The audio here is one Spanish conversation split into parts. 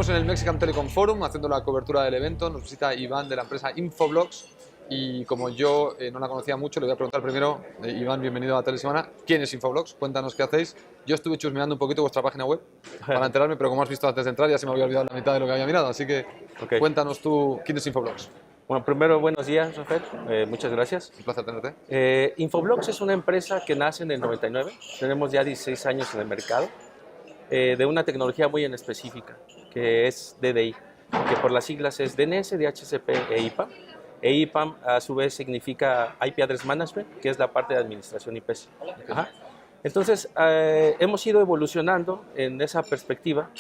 Estamos en el Mexican Telecom Forum haciendo la cobertura del evento. Nos visita Iván de la empresa Infoblox y como yo no la conocía mucho, le voy a preguntar primero, Iván, bienvenido a Telesemana. ¿Quién es Infoblox? Cuéntanos qué hacéis. Yo estuve chusmeando un poquito vuestra página web para enterarme, pero como has visto antes de entrar ya se me había olvidado la mitad de lo que había mirado, así que cuéntanos tú, ¿quién es Infoblox? Bueno, primero, buenos días, Rafael. Muchas gracias. Un placer tenerte. Infoblox es una empresa que nace en el 99. Tenemos ya 16 años en el mercado, de una tecnología muy en específica, que es DDI, que por las siglas es DNS, DHCP e IPAM. E IPAM a su vez significa IP Address Management, que es la parte de administración IPs. Ajá. Entonces, hemos ido evolucionando en esa perspectiva,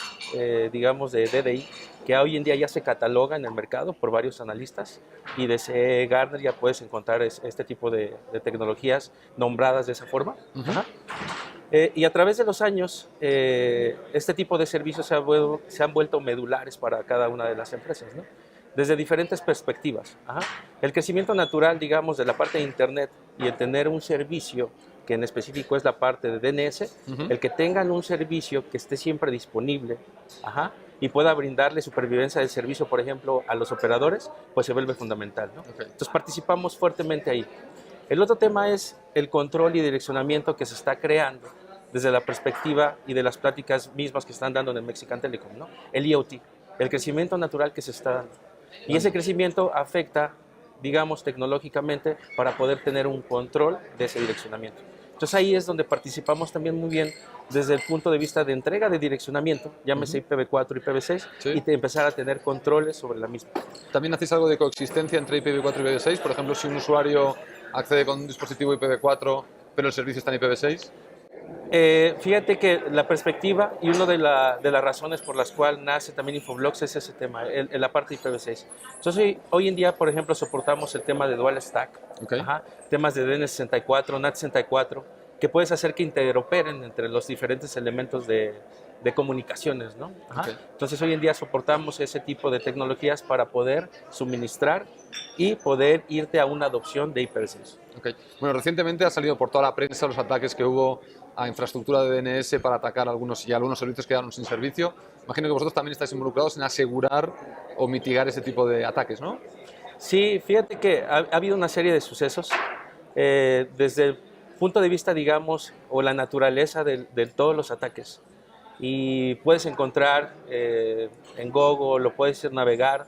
digamos, de DDI, que hoy en día ya se cataloga en el mercado por varios analistas, y desde Gartner ya puedes encontrar este tipo de tecnologías nombradas de esa forma. Ajá. Y a través de los años, este tipo de servicios se han vuelto medulares para cada una de las empresas, ¿no? Desde diferentes perspectivas. Ajá. El crecimiento natural, digamos, de la parte de Internet y el tener un servicio que en específico es la parte de DNS, el que tengan un servicio que esté siempre disponible, ajá, y pueda brindarle supervivencia del servicio, por ejemplo, a los operadores, pues se vuelve fundamental, ¿no? Entonces participamos fuertemente ahí. El otro tema es el control y direccionamiento que se está creando desde la perspectiva y de las pláticas mismas que están dando en el Mexican Telecom, ¿no? El IoT, el crecimiento natural que se está dando. Y ese crecimiento afecta, digamos, tecnológicamente para poder tener un control de ese direccionamiento. Entonces ahí es donde participamos también muy bien desde el punto de vista de entrega de direccionamiento, llámese IPv4 y IPv6, Sí. y empezar a tener controles sobre la misma. ¿También hacéis algo de coexistencia entre IPv4 y IPv6? Por ejemplo, si un usuario accede con un dispositivo IPv4, pero el servicio está en IPv6. Fíjate que la perspectiva y una de las razones por las cuales nace también Infoblox es ese tema, la parte de IPv6. Entonces, hoy en día, por ejemplo, soportamos el tema de Dual Stack, ajá, temas de DNS64, NAT64, que puedes hacer que interoperen entre los diferentes elementos de comunicaciones, ¿no? Entonces, hoy en día soportamos ese tipo de tecnologías para poder suministrar y poder irte a una adopción de IPv6. Bueno, recientemente ha salido por toda la prensa los ataques que hubo a infraestructura de DNS para atacar algunos servicios que quedaron sin servicio. Imagino que vosotros también estáis involucrados en asegurar o mitigar ese tipo de ataques, ¿no? Sí, fíjate que ha habido una serie de sucesos desde el punto de vista, digamos, o la naturaleza de todos los ataques. Y puedes encontrar en Google, lo puedes navegar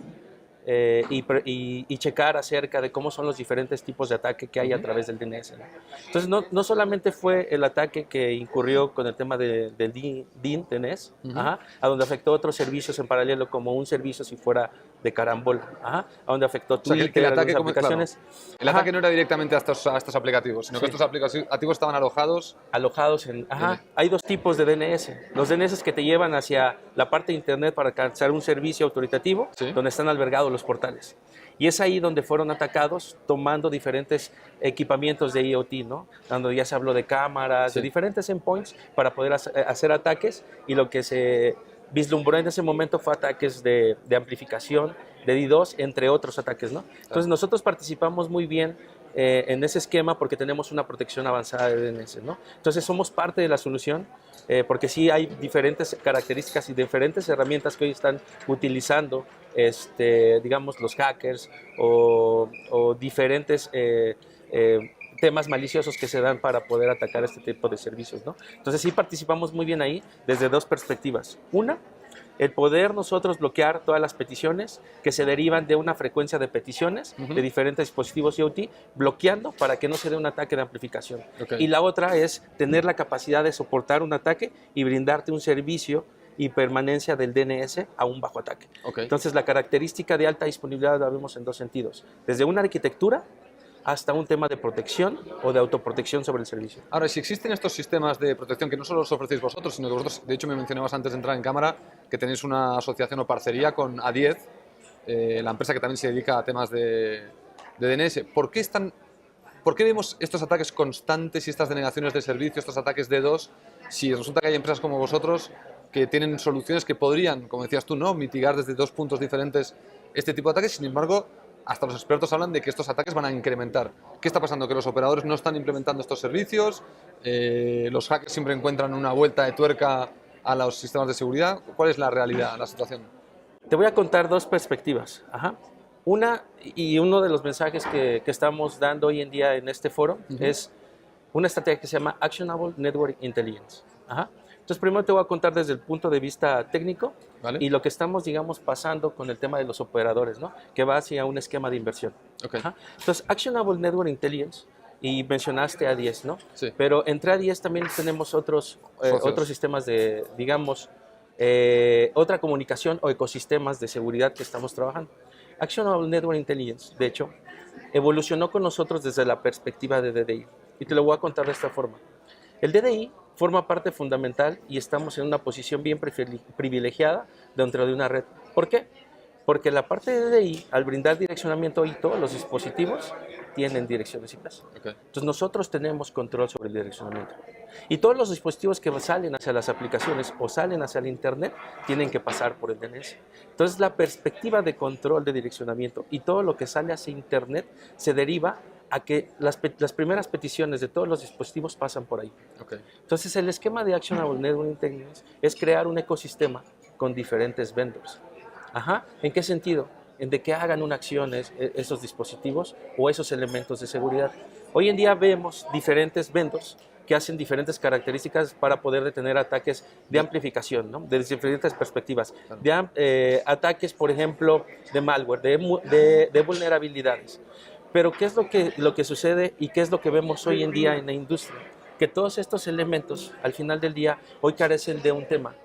y checar acerca de cómo son los diferentes tipos de ataque que hay a través del DNS, ¿no? Entonces, no solamente fue el ataque que incurrió con el tema del DNS, a donde afectó otros servicios en paralelo, como un servicio si fuera de carambola, a donde afectó Twitter, o sea, que el ataque, aplicaciones. Claro, el ataque no era directamente a estos aplicativos, sino que estos aplicativos estaban alojados en... Hay dos tipos de DNS. Los DNS que te llevan hacia la parte de Internet para alcanzar un servicio autoritativo, donde están albergados los portales. Y es ahí donde fueron atacados, tomando diferentes equipamientos de IoT, ¿no? Donde ya se habló de cámaras, de diferentes endpoints para poder hacer ataques, y lo que se vislumbró en ese momento fue ataques de amplificación, de DDoS, entre otros ataques, ¿no? Entonces nosotros participamos muy bien en ese esquema porque tenemos una protección avanzada de DNS, ¿no? Entonces somos parte de la solución, porque sí hay diferentes características y diferentes herramientas que hoy están utilizando, digamos, los hackers o diferentes temas maliciosos que se dan para poder atacar este tipo de servicios, ¿no? Entonces sí participamos muy bien ahí desde dos perspectivas. Una, el poder nosotros bloquear todas las peticiones que se derivan de una frecuencia de peticiones de diferentes dispositivos IoT, bloqueando para que no se dé un ataque de amplificación. Y la otra es tener la capacidad de soportar un ataque y brindarte un servicio y permanencia del DNS a un bajo ataque. Entonces la característica de alta disponibilidad la vemos en dos sentidos, desde una arquitectura hasta un tema de protección o de autoprotección sobre el servicio. Ahora, si existen estos sistemas de protección que no solo los ofrecéis vosotros, sino que vosotros, de hecho me mencionabas antes de entrar en cámara, que tenéis una asociación o parcería con A10, la empresa que también se dedica a temas de DNS. ¿Por qué vemos estos ataques constantes y estas denegaciones de servicio, estos ataques DDoS, si resulta que hay empresas como vosotros que tienen soluciones que podrían, como decías tú, ¿no?, mitigar desde dos puntos diferentes este tipo de ataques? Sin embargo, hasta los expertos hablan de que estos ataques van a incrementar. ¿Qué está pasando? ¿Que los operadores no están implementando estos servicios? ¿Los hackers siempre encuentran una vuelta de tuerca a los sistemas de seguridad? ¿Cuál es la realidad, la situación? Te voy a contar dos perspectivas. Ajá. Una, y uno de los mensajes que estamos dando hoy en día en este foro es una estrategia que se llama Actionable Network Intelligence. Ajá. Entonces, primero te voy a contar desde el punto de vista técnico, ¿Vale? y lo que estamos, digamos, pasando con el tema de los operadores, ¿no? Que va hacia un esquema de inversión. Okay. Ajá. Entonces, Actionable Network Intelligence, y mencionaste A10, ¿no? Sí. Pero entre A10 también tenemos otros sistemas de, digamos, otra comunicación o ecosistemas de seguridad que estamos trabajando. Actionable Network Intelligence, de hecho, evolucionó con nosotros desde la perspectiva de DDI. Y te lo voy a contar de esta forma. El DDI forma parte fundamental y estamos en una posición bien privilegiada dentro de una red. ¿Por qué? Porque la parte de DDI, al brindar direccionamiento y todos los dispositivos tienen direcciones IP. Okay. Entonces nosotros tenemos control sobre el direccionamiento. Y todos los dispositivos que salen hacia las aplicaciones o salen hacia el Internet tienen que pasar por el DNS. Entonces la perspectiva de control de direccionamiento y todo lo que sale hacia Internet se deriva a que las primeras peticiones de todos los dispositivos pasan por ahí. Okay. Entonces el esquema de Actionable Network Intelligence es crear un ecosistema con diferentes vendors. Ajá. ¿En qué sentido? En de que hagan una acción esos dispositivos o esos elementos de seguridad. Hoy en día vemos diferentes vendors que hacen diferentes características para poder detener ataques de amplificación, ¿no? De diferentes perspectivas. De ataques, por ejemplo, de malware, de vulnerabilidades. Pero ¿qué es lo que sucede y qué es lo que vemos hoy en día en la industria? Que todos estos elementos, al final del día, hoy carecen de un tema: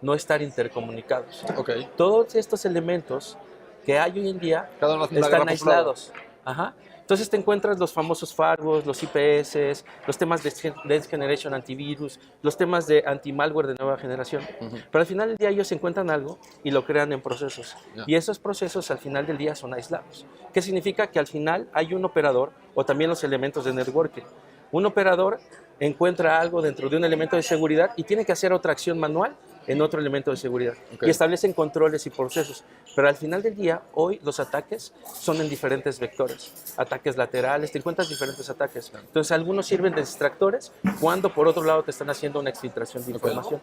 no estar intercomunicados. Okay. Todos estos elementos que hay hoy en día Cada uno están aislados. Ajá. Entonces te encuentras los famosos firewalls, los IPS, los temas de Next Generation Antivirus, los temas de anti-malware de nueva generación. Pero al final del día ellos encuentran algo y lo crean en procesos. Y esos procesos al final del día son aislados. ¿Qué significa? Que al final hay un operador, o también los elementos de networking. Un operador encuentra algo dentro de un elemento de seguridad y tiene que hacer otra acción manual en otro elemento de seguridad. Okay. Y establecen controles y procesos. Pero al final del día, hoy los ataques son en diferentes vectores. Ataques laterales, te encuentras diferentes ataques. Entonces, algunos sirven de distractores cuando por otro lado te están haciendo una exfiltración de información.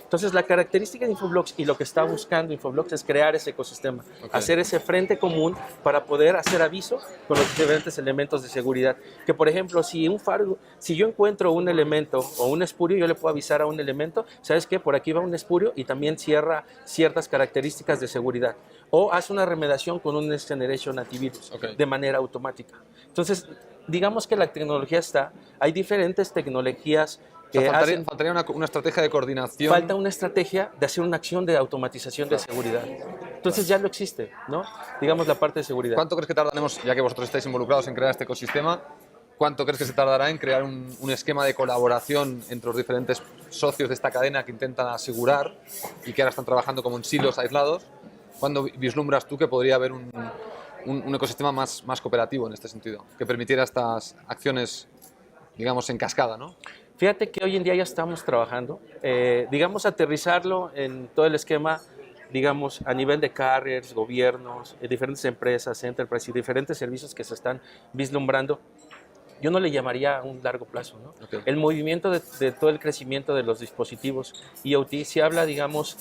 Entonces, la característica de Infoblox y lo que está buscando Infoblox es crear ese ecosistema, hacer ese frente común para poder hacer aviso con los diferentes elementos de seguridad. Que, por ejemplo, si yo encuentro un elemento o un espurio, yo le puedo avisar a un elemento: ¿sabes qué? Por aquí va un espurio, y también cierra ciertas características de seguridad. O hace una remediación con un Next Generation Antivirus de manera automática. Entonces, digamos que la tecnología está, hay diferentes tecnologías. Faltaría una estrategia de coordinación. Falta una estrategia de hacer una acción de automatización de seguridad. Entonces ya lo existe, ¿no? Digamos la parte de seguridad. ¿Cuánto crees que tardaremos, ya que vosotros estáis involucrados en crear este ecosistema, cuánto crees que se tardará en crear un esquema de colaboración entre los diferentes socios de esta cadena que intentan asegurar y que ahora están trabajando como en silos aislados? ¿Cuándo vislumbras tú que podría haber un ecosistema más cooperativo en este sentido, que permitiera estas acciones, digamos, en cascada, ¿no? Fíjate que hoy en día ya estamos trabajando, digamos, aterrizarlo en todo el esquema, digamos, a nivel de carriers, gobiernos, diferentes empresas, enterprise y diferentes servicios que se están vislumbrando. Yo no le llamaría a un largo plazo, ¿no? Okay. El movimiento de todo el crecimiento de los dispositivos IoT, se habla, digamos,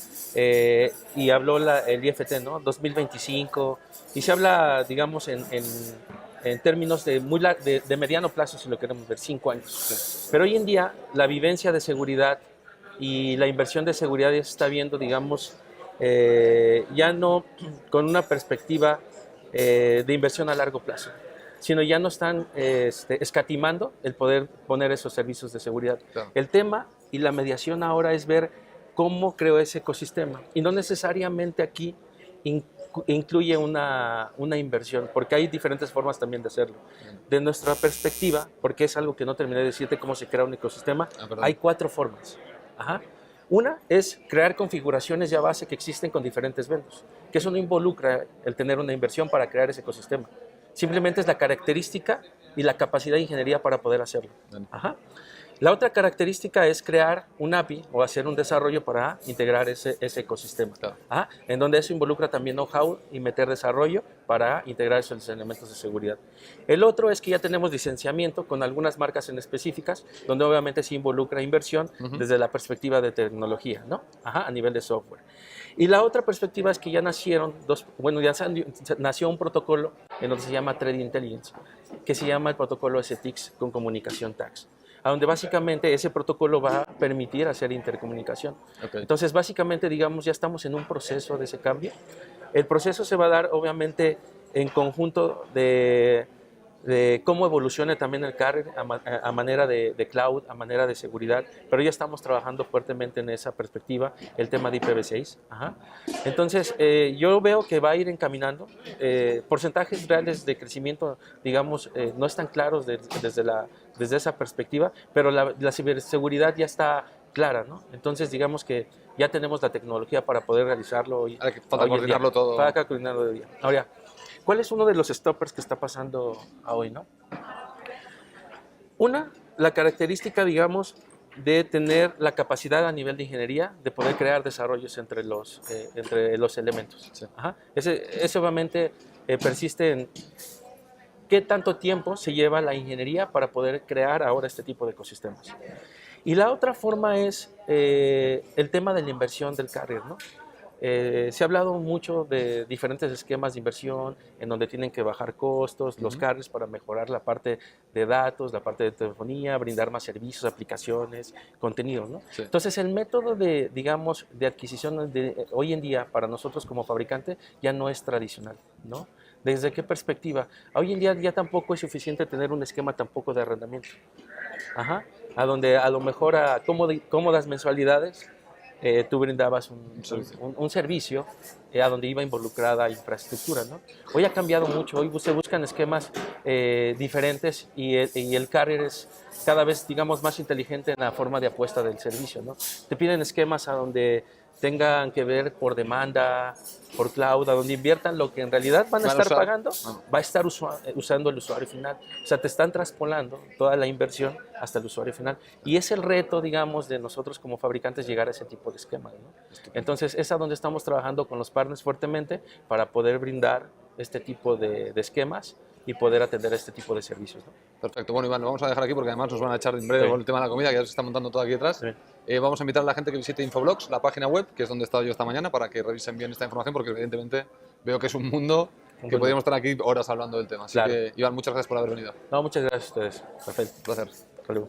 y habló el IFT, ¿no? 2025, y se habla, digamos, en términos de mediano plazo, si lo queremos ver, 5 años. Sí. Pero hoy en día la vivencia de seguridad y la inversión de seguridad ya se está viendo, digamos, ya no con una perspectiva de inversión a largo plazo, sino ya no están escatimando el poder poner esos servicios de seguridad. Claro. El tema y la mediación ahora es ver cómo creo ese ecosistema, y no necesariamente aquí incluye una inversión, porque hay diferentes formas también de hacerlo. De nuestra perspectiva, porque es algo que no terminé de decirte cómo se crea un ecosistema, hay 4 formas. Ajá. Una es crear configuraciones ya base que existen con diferentes vendors, que eso no involucra el tener una inversión para crear ese ecosistema. Simplemente es la característica y la capacidad de ingeniería para poder hacerlo. Ajá. La otra característica es crear un API o hacer un desarrollo para integrar ese ecosistema. Claro. En donde eso involucra también know-how y meter desarrollo para integrar esos elementos de seguridad. El otro es que ya tenemos licenciamiento con algunas marcas en específicas, donde obviamente sí involucra inversión desde la perspectiva de tecnología, ¿no? A nivel de software. Y la otra perspectiva es que ya nacieron nació un protocolo en donde se llama Threat Intelligence, que se llama el protocolo STIX con comunicación TAX, a donde básicamente ese protocolo va a permitir hacer intercomunicación. Okay. Entonces, básicamente, digamos, ya estamos en un proceso de ese cambio. El proceso se va a dar, obviamente, en conjunto de cómo evolucione también el carrier a manera de cloud, a manera de seguridad, pero ya estamos trabajando fuertemente en esa perspectiva, el tema de IPv6. Entonces, yo veo que va a ir encaminando. Porcentajes reales de crecimiento, digamos, no están claros desde esa perspectiva, pero la ciberseguridad ya está clara, ¿no? Entonces, digamos que ya tenemos la tecnología para poder realizarlo hoy. Falta coordinarlo todo. Falta coordinarlo de día. Ahora, ¿cuál es uno de los stoppers que está pasando hoy, no? Una, la característica, digamos, de tener la capacidad a nivel de ingeniería de poder crear desarrollos entre los elementos. Sí. Ese obviamente persiste en qué tanto tiempo se lleva la ingeniería para poder crear ahora este tipo de ecosistemas. Y la otra forma es el tema de la inversión del carrier, ¿no? Se ha hablado mucho de diferentes esquemas de inversión en donde tienen que bajar costos, los carriers para mejorar la parte de datos, la parte de telefonía, brindar más servicios, aplicaciones, contenidos, ¿no? Sí. Entonces, el método de, digamos, de adquisición hoy en día para nosotros como fabricante ya no es tradicional, ¿no? ¿Desde qué perspectiva? Hoy en día ya tampoco es suficiente tener un esquema tampoco de arrendamiento. A donde a lo mejor a cómodas mensualidades tú brindabas un servicio a donde iba involucrada infraestructura, ¿no? Hoy ha cambiado mucho, hoy se buscan esquemas diferentes y el carrier es cada vez, digamos, más inteligente en la forma de apuesta del servicio, ¿no? Te piden esquemas a donde tengan que ver por demanda, por cloud, a donde inviertan lo que en realidad van a estar pagando, va a estar usando el usuario final. O sea, te están traspolando toda la inversión hasta el usuario final. Y es el reto, digamos, de nosotros como fabricantes llegar a ese tipo de esquemas, ¿no? Entonces, es a donde estamos trabajando con los partners fuertemente para poder brindar este tipo de esquemas y poder atender a este tipo de servicios, ¿no? Perfecto. Bueno, Iván, lo vamos a dejar aquí porque además nos van a echar en breve con el tema de la comida, que ya se está montando todo aquí detrás. Sí. Vamos a invitar a la gente que visite Infoblox, la página web, que es donde he estado yo esta mañana, para que revisen bien esta información, porque evidentemente veo que es un mundo que podríamos estar aquí horas hablando del tema. Así que, Iván, muchas gracias por haber venido. No, muchas gracias a ustedes. Perfecto. Un placer. Hasta luego.